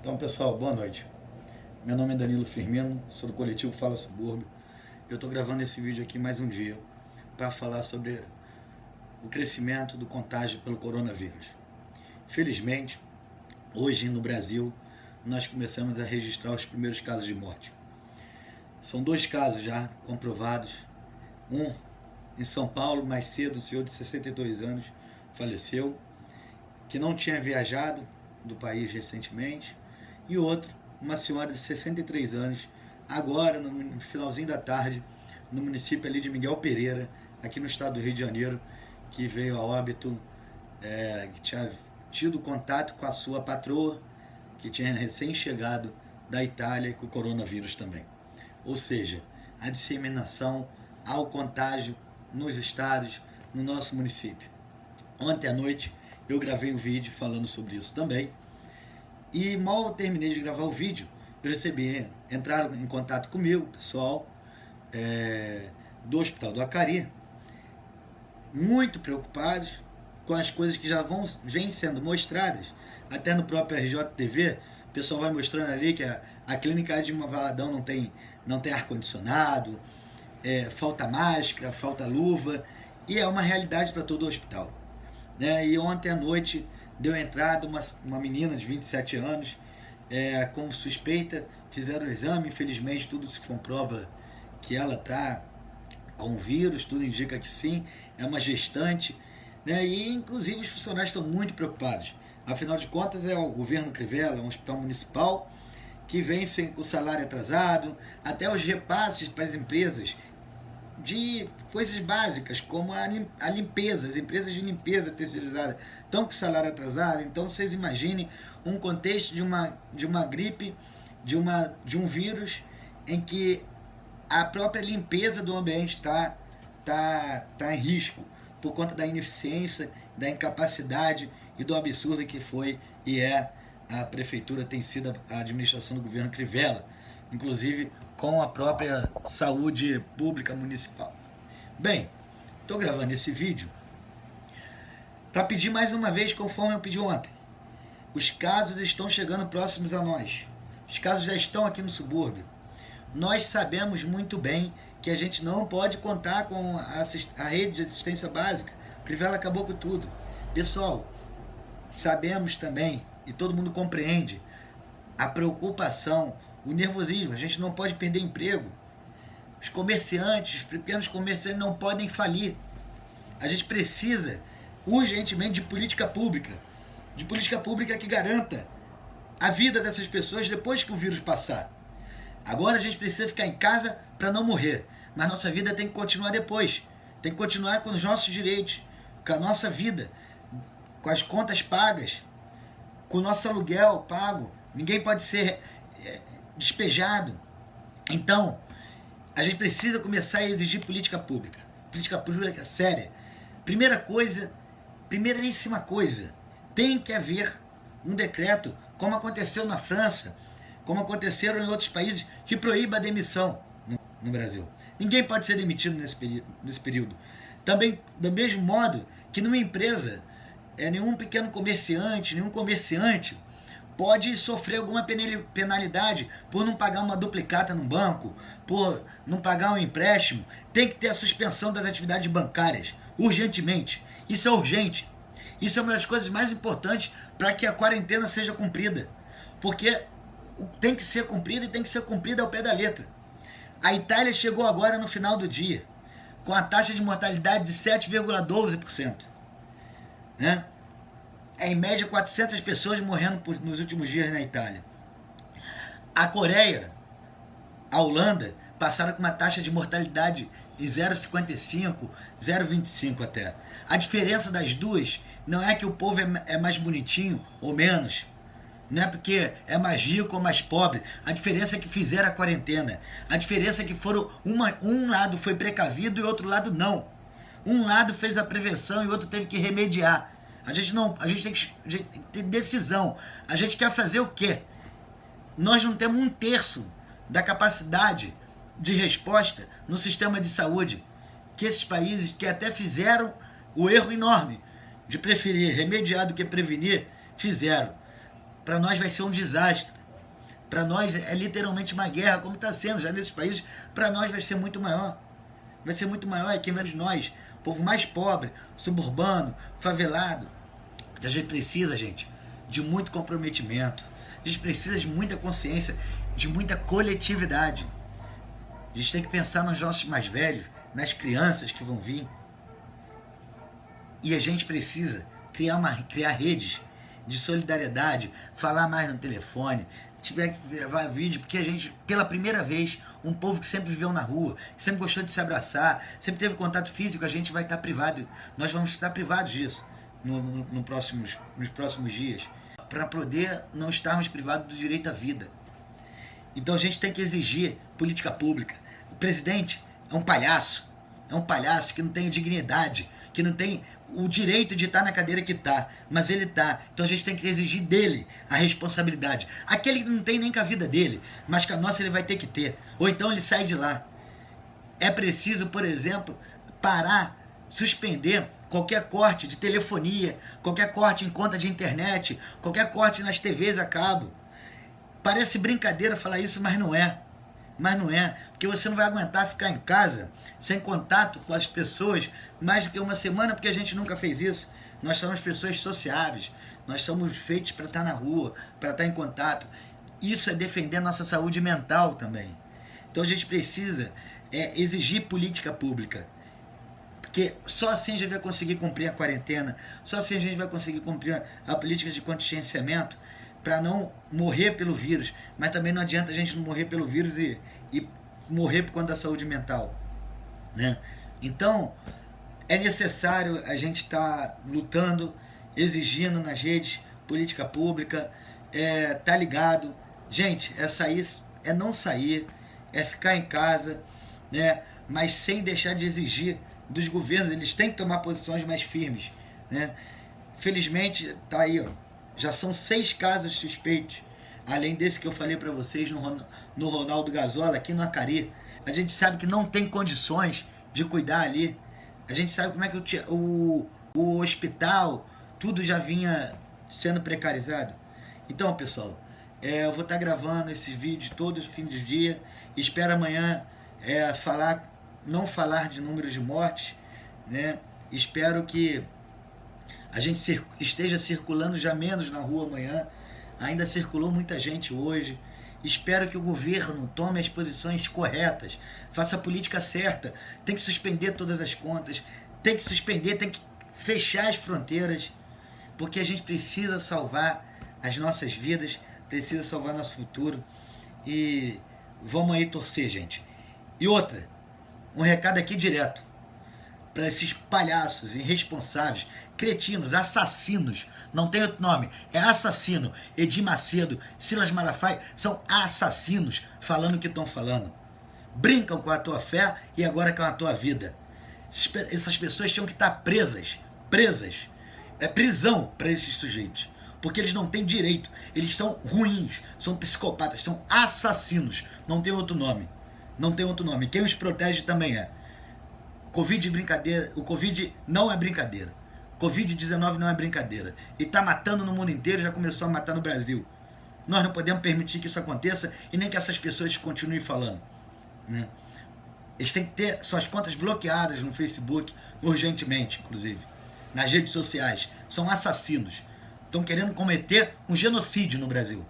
Então, pessoal, boa noite. Meu nome é Danilo Firmino, sou do coletivo Fala Subúrbio. Eu estou gravando esse vídeo aqui mais um dia para falar sobre o crescimento do contágio pelo coronavírus. Felizmente, hoje no Brasil, nós começamos a registrar os primeiros casos de morte. São 2 casos já comprovados. Um em São Paulo, mais cedo, um senhor de 62 anos faleceu, que não tinha viajado do país recentemente, e outro, uma senhora de 63 anos, agora no finalzinho da tarde, no município ali de Miguel Pereira, aqui no estado do Rio de Janeiro, que veio a óbito, que tinha tido contato com a sua patroa, que tinha recém-chegado da Itália com o coronavírus também. Ou seja, a disseminação ao contágio nos estados, no nosso município. Ontem à noite eu gravei um vídeo falando sobre isso também, e mal terminei de gravar o vídeo, eu recebi, entraram em contato comigo, pessoal do Hospital do Acari, muito preocupados com as coisas que já vêm sendo mostradas, até no próprio RJTV, o pessoal vai mostrando ali que a clínica de uma Valadão não tem ar-condicionado, falta máscara, falta luva, e é uma realidade para todo o hospital. E ontem à noite deu entrada uma menina de 27 anos com suspeita, fizeram o exame, infelizmente tudo se comprova que ela está com o vírus, tudo indica que sim, é uma gestante, e inclusive os funcionários estão muito preocupados, afinal de contas é o governo Crivella, um hospital municipal que vem com o salário atrasado, até os repasses para as empresas de coisas básicas, como a limpeza, as empresas de limpeza terceirizadas estão com salário atrasado. Então vocês imaginem um contexto de uma gripe, de um vírus, em que a própria limpeza do ambiente tá em risco, por conta da ineficiência, da incapacidade e do absurdo que foi e é a prefeitura, tem sido a administração do governo Crivella, inclusive com a própria saúde pública municipal. Bem, estou gravando esse vídeo para pedir mais uma vez, conforme eu pedi ontem. Os casos estão chegando próximos a nós. Os casos já estão aqui no subúrbio. Nós sabemos muito bem que a gente não pode contar com a rede de assistência básica. O Crivella acabou com tudo. Pessoal, sabemos também, e todo mundo compreende, a preocupação, o nervosismo. A gente não pode perder emprego. Os comerciantes, os pequenos comerciantes não podem falir. A gente precisa urgentemente de política pública que garanta a vida dessas pessoas depois que o vírus passar. Agora a gente precisa ficar em casa para não morrer, mas nossa vida tem que continuar depois. Tem que continuar com os nossos direitos, com a nossa vida, com as contas pagas, com o nosso aluguel pago. Ninguém pode ser despejado. Então, a gente precisa começar a exigir política pública séria. Primeiríssima coisa, tem que haver um decreto, como aconteceu na França, como aconteceram em outros países, que proíba a demissão no Brasil. Ninguém pode ser demitido nesse período. Também, do mesmo modo que numa empresa, nenhum pequeno comerciante, nenhum comerciante pode sofrer alguma penalidade por não pagar uma duplicata no banco, por não pagar um empréstimo. Tem que ter a suspensão das atividades bancárias, urgentemente. Isso é urgente. Isso é uma das coisas mais importantes para que a quarentena seja cumprida. Porque tem que ser cumprida e tem que ser cumprida ao pé da letra. A Itália chegou agora no final do dia com a taxa de mortalidade de 7,12%. Em média 400 pessoas morrendo nos últimos dias na Itália. A Coreia, a Holanda, passaram com uma taxa de mortalidade de 0,55, 0,25 até. A diferença das duas não é que o povo é mais bonitinho ou menos. Não é porque é mais rico ou mais pobre. A diferença é que fizeram a quarentena. A diferença é que um lado foi precavido e o outro lado não. Um lado fez a prevenção e o outro teve que remediar. A gente tem que ter decisão. A gente quer fazer o quê? Nós não temos 1/3 da capacidade de resposta no sistema de saúde que esses países que até fizeram o erro enorme de preferir remediar do que prevenir, fizeram. para nós vai ser um desastre. Para nós é literalmente uma guerra, como está sendo já nesses países. Para nós vai ser muito maior. Vai ser muito maior. E quem vai de nós, povo mais pobre, suburbano, favelado. A gente precisa, gente, de muito comprometimento. A gente precisa de muita consciência, de muita coletividade. A gente tem que pensar nos nossos mais velhos, nas crianças que vão vir. E a gente precisa criar redes de solidariedade, falar mais no telefone, tiver que gravar vídeo, porque a gente, pela primeira vez, um povo que sempre viveu na rua, que sempre gostou de se abraçar, sempre teve contato físico, a gente vai estar privado, nós vamos estar privados disso nos próximos dias, para poder não estarmos privados do direito à vida. Então a gente tem que exigir política pública. O presidente é um palhaço que não tem dignidade, que não tem o direito de estar na cadeira que está, mas ele está. Então a gente tem que exigir dele a responsabilidade. Aquele que não tem nem com a vida dele, mas com a nossa ele vai ter que ter. Ou então ele sai de lá. É preciso, por exemplo, parar, suspender qualquer corte de telefonia, qualquer corte em conta de internet, qualquer corte nas TVs a cabo. Parece brincadeira falar isso, mas não é. Mas não é, porque você não vai aguentar ficar em casa, sem contato com as pessoas, mais do que uma semana, porque a gente nunca fez isso. Nós somos pessoas sociáveis, nós somos feitos para estar na rua, para estar em contato. Isso é defender nossa saúde mental também. Então a gente precisa exigir política pública, porque só assim a gente vai conseguir cumprir a quarentena, só assim a gente vai conseguir cumprir a política de contingenciamento, para não morrer pelo vírus, mas também não adianta a gente não morrer pelo vírus e morrer por conta da saúde mental, né? Então, é necessário a gente estar lutando, exigindo nas redes, política pública, tá ligado. Gente, é sair, é não sair, é ficar em casa, né? Mas sem deixar de exigir dos governos, eles têm que tomar posições mais firmes, né? Felizmente, tá aí, ó. Já são 6 casos suspeitos, além desse que eu falei para vocês no Ronaldo Gazola, aqui no Acari. A gente sabe que não tem condições de cuidar ali. A gente sabe como é que o hospital, tudo já vinha sendo precarizado. Então, pessoal, eu vou estar gravando esses vídeos todos os fins do dia. Espero amanhã não falar de números de mortes, né? Espero que a gente esteja circulando já menos na rua amanhã. Ainda circulou muita gente hoje. Espero que o governo tome as posições corretas, faça a política certa. Tem que suspender todas as contas, tem que fechar as fronteiras, porque a gente precisa salvar as nossas vidas, precisa salvar nosso futuro. E vamos aí torcer, gente. E outra, um recado aqui direto para esses palhaços irresponsáveis, cretinos, assassinos, não tem outro nome, é assassino. Edir Macedo, Silas Malafaia, são assassinos falando o que estão falando. Brincam com a tua fé e agora com a tua vida. Essas pessoas tinham que estar presas. É prisão para esses sujeitos, porque eles não têm direito, eles são ruins, são psicopatas, são assassinos, não tem outro nome. Não tem outro nome. Quem os protege também é. Covid brincadeira, o Covid não é brincadeira. Covid-19 não é brincadeira. E está matando no mundo inteiro, já começou a matar no Brasil. Nós não podemos permitir que isso aconteça e nem que essas pessoas continuem falando, né? Eles têm que ter suas contas bloqueadas no Facebook, urgentemente, inclusive. Nas redes sociais. São assassinos. Estão querendo cometer um genocídio no Brasil.